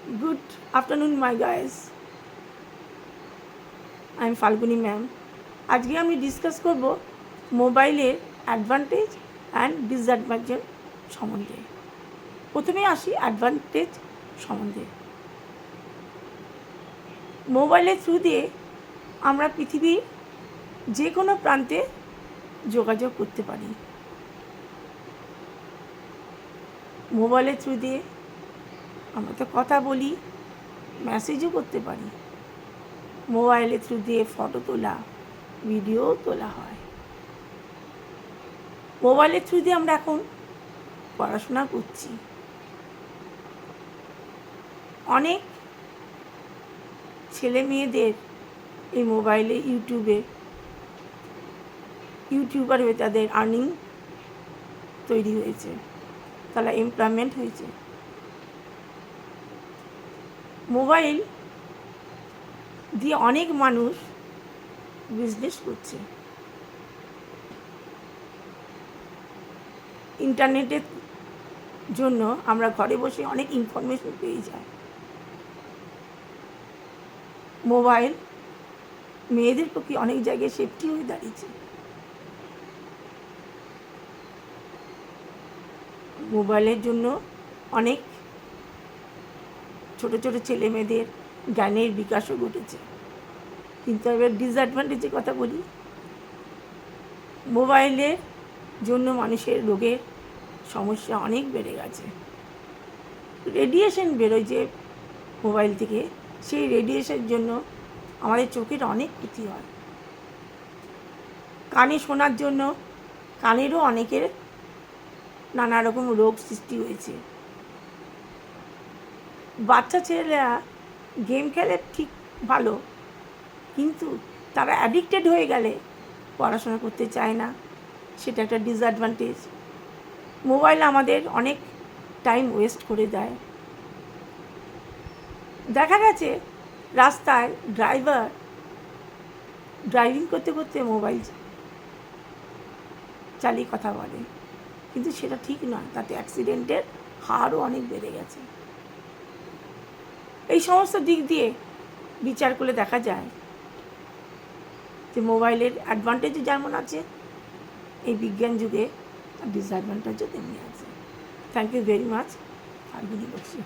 Good afternoon, my guys. I am Falguni ma'am. আজকে আমি discuss করব মোবাইলের অ্যাডভান্টেজ অ্যান্ড ডিসঅ্যাডভান্টেজ সম্বন্ধে। প্রথমে আসি অ্যাডভান্টেজ সম্বন্ধে। মোবাইলের থ্রু দিয়ে আমরা পৃথিবীর যে কোনো প্রান্তে যোগাযোগ করতে পারি। মোবাইলের থ্রু দিয়ে আমরা তো কথা বলি, মেসেজও করতে পারি। মোবাইলের থ্রু দিয়ে ফটো তোলা, ভিডিও তোলা হয়। মোবাইলের থ্রু দিয়ে আমরা এখন পড়াশোনা করছি। অনেক ছেলে মেয়েদের এই মোবাইলে ইউটিউবার হয়ে তাদের আর্নিং তৈরি হয়েছে, তারা এমপ্লয়মেন্ট হয়েছে। মোবাইল দিয়ে অনেক মানুষ বিজনেস করছে। ইন্টারনেটের জন্য আমরা ঘরে বসে অনেক ইনফরমেশন পেয়ে যাই। মোবাইল মেয়েদের পক্ষে অনেক জায়গায় সেফটি হয়ে দাঁড়িয়েছে। মোবাইলের জন্য অনেক ছোট ছোট ছেলে মেয়েদের জ্ঞানের বিকাশও ঘটেছে। কিন্তু এবার ডিসঅ্যাডভান্টেজের কথা বলি। মোবাইলের জন্য মানুষের রোগের সমস্যা অনেক বেড়ে গেছে। রেডিয়েশন বেরোয় যে মোবাইল থেকে, সেই রেডিয়েশনের জন্য আমাদের চোখের অনেক ক্ষতি হয়। কানে শোনার জন্য কানেরও অনেকের নানা রকম রোগ সৃষ্টি হয়েছে। বাচ্চা ছেলেরা গেম খেলে ঠিক ভালো, কিন্তু তারা অ্যাডিক্টেড হয়ে গেলে পড়াশোনা করতে চায় না, সেটা একটা ডিসঅ্যাডভান্টেজ। মোবাইল আমাদের অনেক টাইম ওয়েস্ট করে দেয়। দেখা গেছে রাস্তায় ড্রাইভিং করতে করতে মোবাইল চালিয়ে কথা বলে, কিন্তু সেটা ঠিক নয়। তাতে অ্যাক্সিডেন্টের হারও অনেক বেড়ে গেছে। এই সমস্ত দিক দিয়ে বিচার করলে দেখা যায় যে মোবাইলের অ্যাডভান্টেজও যেমন আছে, এই বিজ্ঞান যুগে ডিসঅ্যাডভান্টেজও তেমনি আছে। Thank you very much. আর বলছি